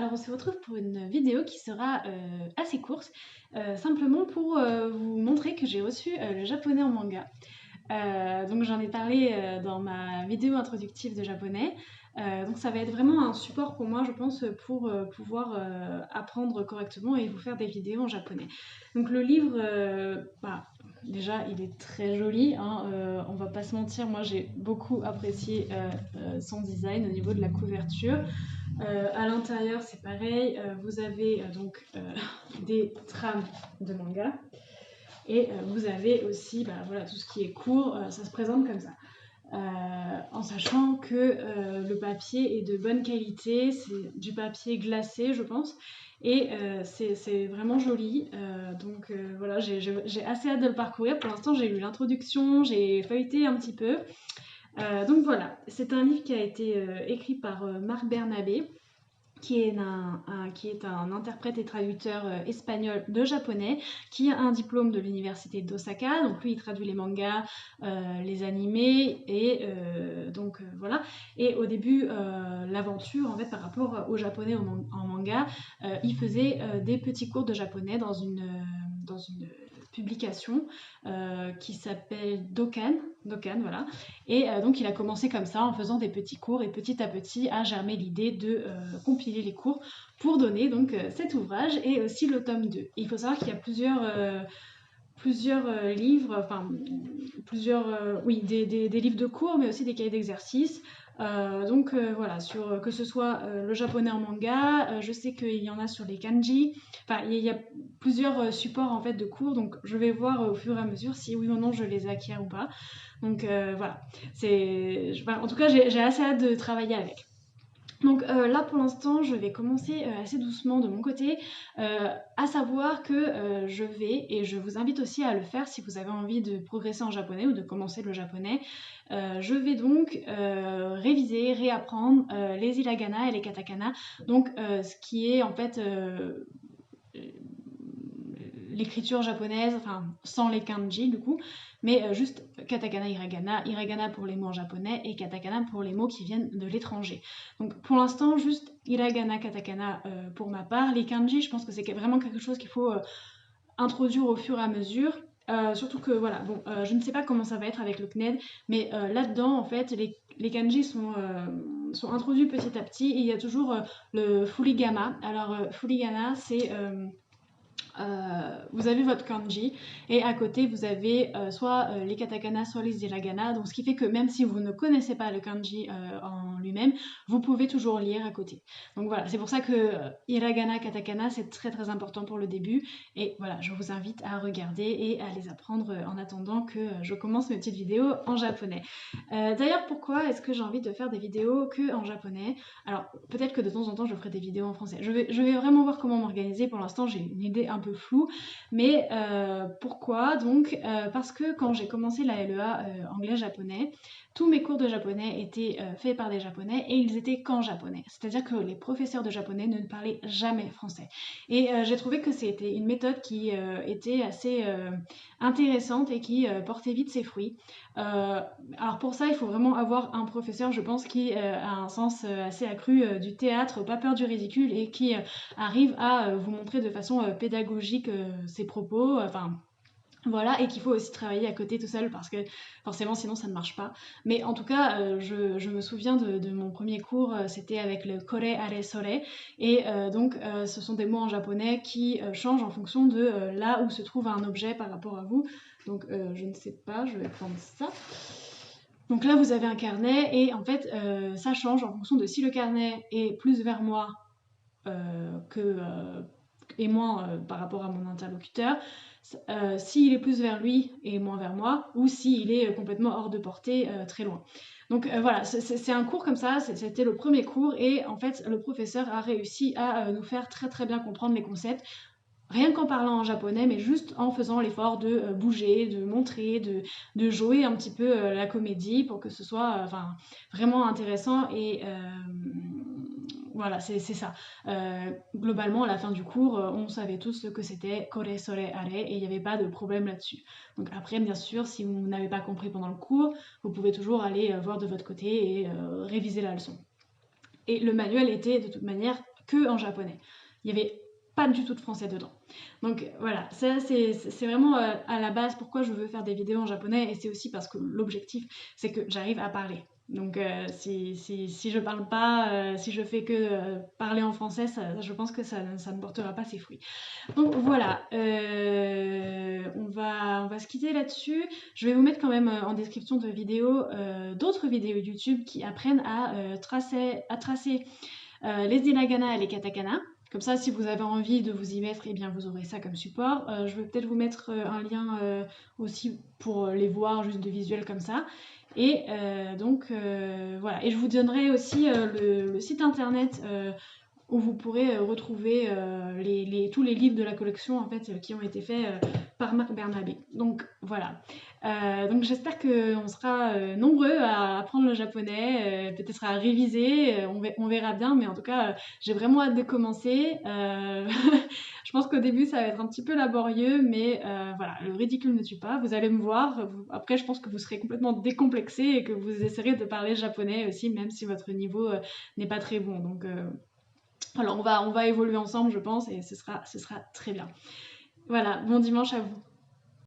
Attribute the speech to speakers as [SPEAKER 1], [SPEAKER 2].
[SPEAKER 1] alors on se retrouve pour une vidéo qui sera assez courte, simplement pour vous montrer que j'ai reçu le japonais en manga. Donc j'en ai parlé dans ma vidéo introductive de japonais. Donc ça va être vraiment un support pour moi, je pense, pour pouvoir apprendre correctement et vous faire des vidéos en japonais. Donc le livre, déjà il est très joli, hein, on va pas se mentir, moi j'ai beaucoup apprécié son design au niveau de la couverture. À l'intérieur c'est pareil, vous avez donc des trames de manga. Et vous avez aussi voilà, tout ce qui est court, ça se présente comme ça. En sachant que le papier est de bonne qualité, c'est du papier glacé je pense, et c'est vraiment joli. Donc voilà, j'ai assez hâte de le parcourir. Pour l'instant j'ai lu l'introduction, j'ai feuilleté un petit peu. Donc voilà, c'est un livre qui a été écrit par Marc Bernabé, qui est un interprète et traducteur espagnol de japonais, qui a un diplôme de l'université d'Osaka. Donc lui il traduit les mangas, les animés, et voilà. Et au début l'aventure en fait par rapport au japonais en manga, il faisait des petits cours de japonais dans une publication qui s'appelle Dokkan, voilà. Et donc il a commencé comme ça en faisant des petits cours, et petit à petit a germé l'idée de compiler les cours pour donner donc cet ouvrage et aussi le tome 2. Et il faut savoir qu'il y a plusieurs livres, enfin des livres de cours, mais aussi des cahiers d'exercices. Voilà, sur que ce soit le japonais en manga, je sais qu'il y en a sur les kanji, enfin il y a plusieurs supports en fait de cours, donc je vais voir au fur et à mesure si oui ou non je les acquiers ou pas. Donc voilà, en tout cas j'ai assez hâte de travailler avec. Donc là pour l'instant je vais commencer assez doucement de mon côté, à savoir que je vais, et je vous invite aussi à le faire si vous avez envie de progresser en japonais ou de commencer le japonais, je vais donc réviser, réapprendre les hiragana et les katakana, donc ce qui est en fait l'écriture japonaise, enfin sans les kanji du coup, mais juste katakana, hiragana pour les mots en japonais et katakana pour les mots qui viennent de l'étranger. Donc pour l'instant juste hiragana, katakana pour ma part. Les kanji, je pense que c'est vraiment quelque chose qu'il faut introduire au fur et à mesure. Surtout que voilà, bon, je ne sais pas comment ça va être avec le CNED, mais là-dedans en fait les kanji sont introduits petit à petit, et il y a toujours le furigama. Alors furigama c'est vous avez votre kanji, et à côté vous avez soit les katakana, soit les hiragana, donc ce qui fait que même si vous ne connaissez pas le kanji en lui-même, vous pouvez toujours lire à côté. Donc voilà, c'est pour ça que hiragana, katakana, c'est très très important pour le début, et voilà, je vous invite à regarder et à les apprendre en attendant que je commence mes petites vidéos en japonais. D'ailleurs, pourquoi est-ce que j'ai envie de faire des vidéos que en japonais? Alors peut-être que de temps en temps je ferai des vidéos en français, je vais vraiment voir comment m'organiser. Pour l'instant j'ai une idée un peu floue, mais pourquoi donc parce que quand j'ai commencé la LEA anglais-japonais, tous mes cours de japonais étaient faits par des japonais, et ils étaient qu'en japonais, c'est-à-dire que les professeurs de japonais ne parlaient jamais français, et j'ai trouvé que c'était une méthode qui était assez intéressante et qui portait vite ses fruits. Alors pour ça il faut vraiment avoir un professeur, je pense, qui a un sens assez accru du théâtre, pas peur du ridicule, et qui arrive à vous montrer de façon pédagogique ses propos, enfin voilà, et qu'il faut aussi travailler à côté tout seul, parce que forcément sinon ça ne marche pas. Mais en tout cas je me souviens de mon premier cours, c'était avec le kore are sore, et donc ce sont des mots en japonais qui changent en fonction de là où se trouve un objet par rapport à vous. Donc je ne sais pas, je vais prendre ça. Donc là vous avez un carnet, et en fait ça change en fonction de si le carnet est plus vers moi et moins par rapport à mon interlocuteur, s'il est plus vers lui et moins vers moi, ou s'il est complètement hors de portée, très loin. Donc voilà, c'est un cours comme ça, c'était le premier cours, et en fait le professeur a réussi à nous faire très très bien comprendre les concepts, rien qu'en parlant en japonais, mais juste en faisant l'effort de bouger, de montrer, de jouer un petit peu la comédie pour que ce soit vraiment intéressant. Et voilà, c'est ça. Globalement, à la fin du cours, on savait tous ce que c'était kore, sore, are, et il n'y avait pas de problème là-dessus. Donc après, bien sûr, si vous n'avez pas compris pendant le cours, vous pouvez toujours aller voir de votre côté et réviser la leçon. Et le manuel était de toute manière que en japonais. Il n'y avait pas du tout de français dedans. Donc voilà, ça c'est vraiment à la base pourquoi je veux faire des vidéos en japonais, et c'est aussi parce que l'objectif c'est que j'arrive à parler. Donc si je parle pas, si je fais que parler en français, je pense que ça ne portera pas ses fruits. Donc voilà, on va se quitter là-dessus. Je vais vous mettre quand même en description de vidéos d'autres vidéos YouTube qui apprennent à tracer les hiragana et les katakana. Comme ça, si vous avez envie de vous y mettre, eh bien vous aurez ça comme support. Je vais peut-être vous mettre un lien aussi pour les voir juste de visuel comme ça. Et donc voilà. Et je vous donnerai aussi le site internet où vous pourrez retrouver tous les livres de la collection en fait, qui ont été faits par Marc Bernabé. Donc voilà. Donc j'espère qu'on sera nombreux à apprendre le japonais, peut-être à réviser, on verra bien, mais en tout cas j'ai vraiment hâte de commencer. Je pense qu'au début ça va être un petit peu laborieux, mais voilà, le ridicule ne tue pas, vous allez me voir. Après je pense que vous serez complètement décomplexé et que vous essaierez de parler japonais aussi, même si votre niveau n'est pas très bon. Donc alors on va évoluer ensemble je pense, et ce sera très bien. Voilà, bon dimanche à vous.